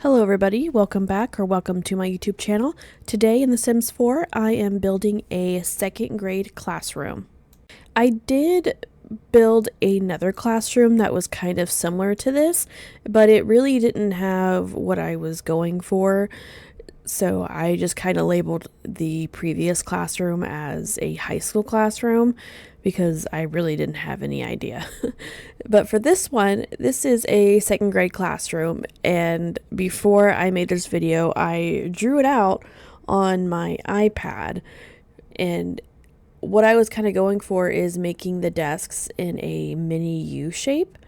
Hello everybody, welcome back or welcome to my YouTube channel. Today in The Sims 4, I am building a second grade classroom. I did build another classroom that was kind of similar to this, but it really didn't have what I was going for. So I just kind of labeled the previous classroom as a high school classroom because I really didn't have any idea. But for this one, this is a second grade classroom, and before I made this video, I drew it out on my iPad, and what I was kind of going for is making the desks in a mini U shape,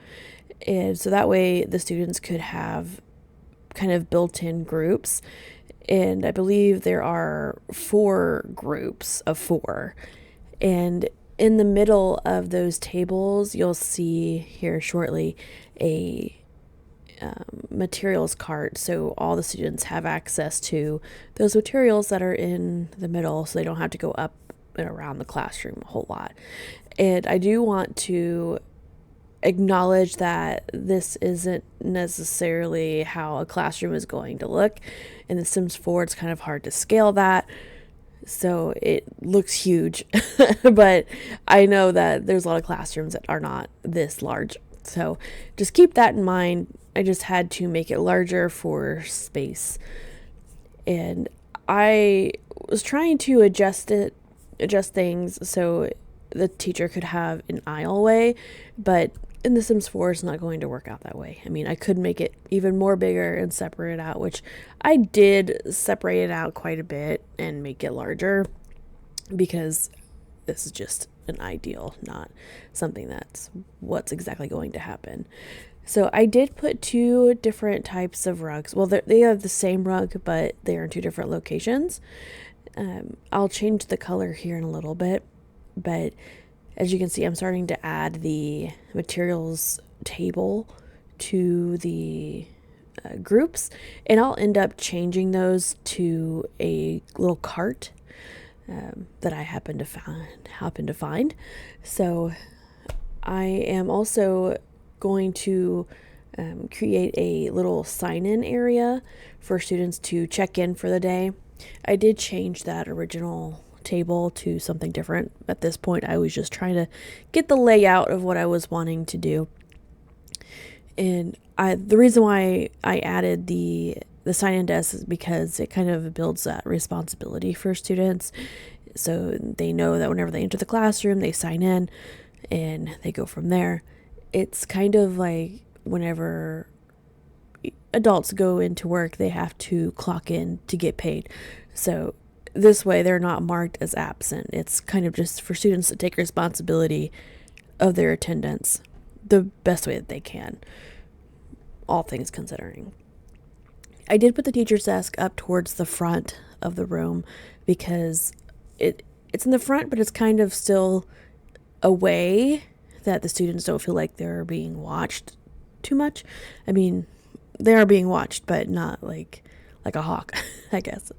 and so that way the students could have kind of built-in groups. And I believe there are 4 groups of 4. And in the middle of those tables, you'll see here shortly a materials cart. So all the students have access to those materials that are in the middle, so they don't have to go up and around the classroom a whole lot. And I do want to acknowledge that this isn't necessarily how a classroom is going to look. In The Sims 4, it's kind of hard to scale that, so it looks huge. But I know that there's a lot of classrooms that are not this large, so just keep that in mind. I just had to make it larger for space, and I was trying to adjust things so the teacher could have an aisleway, but in The Sims 4, it's not going to work out that way. I mean, I could make it even more bigger and separate it out, which I did separate it out quite a bit and make it larger because this is just an ideal, not something that's what's exactly going to happen. So I did put 2 different types of rugs. Well, they have the same rug, but they are in 2 different locations. I'll change the color here in a little bit, but as you can see, I'm starting to add the materials table to the groups, and I'll end up changing those to a little cart that I happen to find. So I am also going to create a little sign-in area for students to check in for the day. I did change that original table to something different. At this point, I was just trying to get the layout of what I was wanting to do. And the reason why I added the sign-in desk is because it kind of builds that responsibility for students. So they know that whenever they enter the classroom, they sign in and they go from there. It's kind of like whenever adults go into work, they have to clock in to get paid. So this way, they're not marked as absent. It's kind of just for students to take responsibility of their attendance the best way that they can, all things considering. I did put the teacher's desk up towards the front of the room because it's in the front, but it's kind of still away that the students don't feel like they're being watched too much. I mean, they are being watched, but not like a hawk, I guess.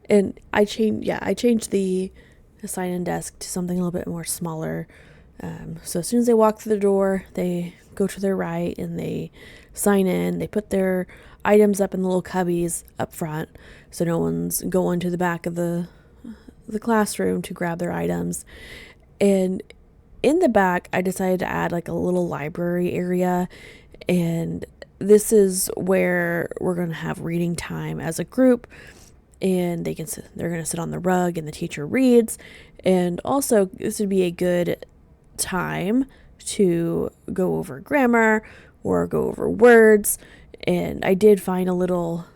And I changed the sign-in desk to something a little bit more smaller. So as soon as they walk through the door, they go to their right and they sign in. They put their items up in the little cubbies up front, so no one's going to the back of the classroom to grab their items. And in the back, I decided to add like a little library area, and this is where we're going to have reading time as a group. And they're going to sit on the rug and the teacher reads. And also, this would be a good time to go over grammar or go over words. And I did find a little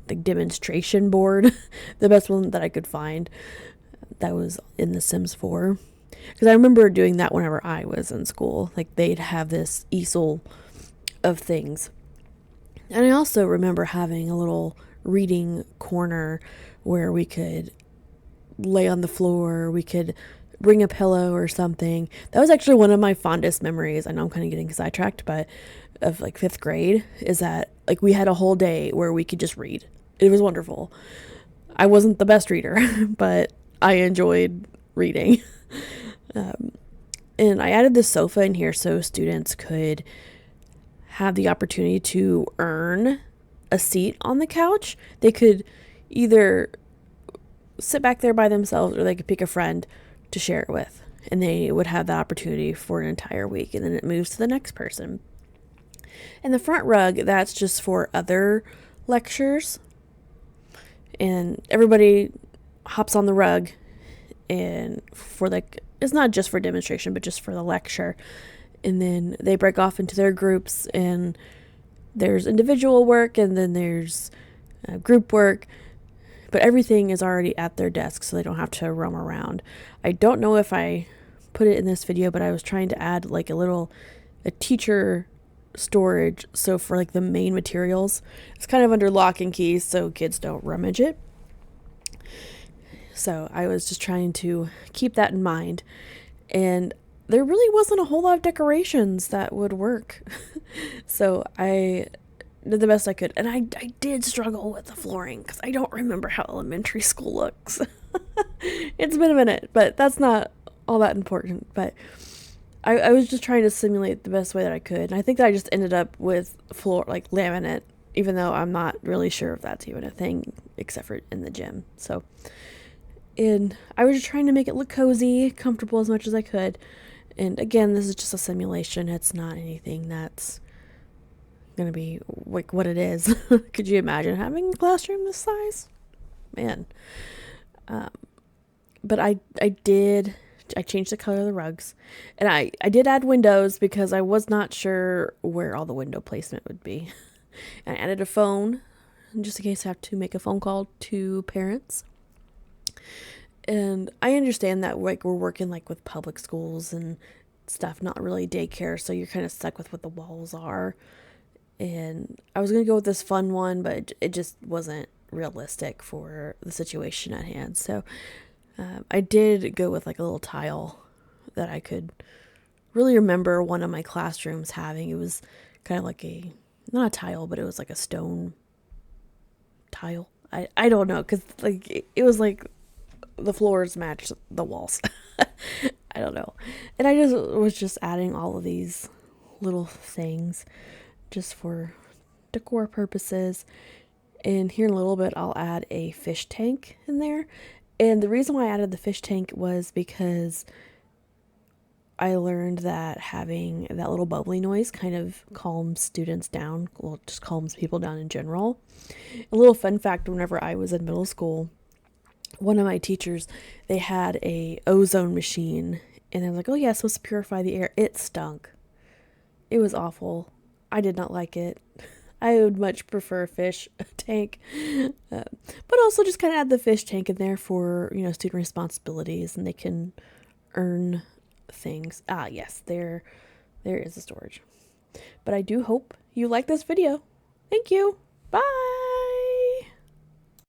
demonstration board, the best one that I could find, that was in The Sims 4. Because I remember doing that whenever I was in school. Like, they'd have this easel of things. And I also remember having a little reading corner where we could lay on the floor, we could bring a pillow or something. That was actually one of my fondest memories. I know I'm kind of getting sidetracked, but of like 5th grade, is that like we had a whole day where we could just read. It was wonderful. I wasn't the best reader, but I enjoyed reading. And I added the sofa in here so students could have the opportunity to earn a seat on the couch, they could either sit back there by themselves or they could pick a friend to share it with. And they would have that opportunity for an entire week, and then it moves to the next person. And the front rug, that's just for other lectures. And everybody hops on the rug, and for like, it's not just for demonstration, but just for the lecture. And then they break off into their groups, and there's individual work, and then there's group work. But everything is already at their desk, so they don't have to roam around. I don't know if I put it in this video, but I was trying to add like a teacher storage. So for like the main materials, it's kind of under lock and key so kids don't rummage it. So I was just trying to keep that in mind. And there really wasn't a whole lot of decorations that would work. So I did the best I could. And I did struggle with the flooring because I don't remember how elementary school looks. It's been a minute, but that's not all that important. But I was just trying to simulate the best way that I could. And I think that I just ended up with floor, like laminate, even though I'm not really sure if that's even a thing, except for in the gym. So, and I was just trying to make it look cozy, comfortable as much as I could. And again, this is just a simulation. It's not anything that's going to be like what it is. Could you imagine having a classroom this size? Man. But I changed the color of the rugs, and I did add windows because I was not sure where all the window placement would be. And I added a phone just in case I have to make a phone call to parents. And I understand that like we're working like with public schools and stuff, not really daycare, so you're kind of stuck with what the walls are. And I was going to go with this fun one, but it just wasn't realistic for the situation at hand. So I did go with like a little tile that I could really remember one of my classrooms having. It was kind of like not a tile, but it was like a stone tile. I don't know, because like it was like the floors matched the walls. I don't know. And I was just adding all of these little things just for decor purposes. And here in a little bit, I'll add a fish tank in there. And the reason why I added the fish tank was because I learned that having that little bubbly noise kind of calms students down. Well, just calms people down in general. A little fun fact, whenever I was in middle school, one of my teachers, they had a ozone machine. And they were like, oh yeah, it's supposed to purify the air. It stunk. It was awful. I did not like it. I would much prefer a fish tank, but also just kind of add the fish tank in there for, student responsibilities, and they can earn things. Ah, yes, there is a storage. But I do hope you like this video. Thank you. Bye.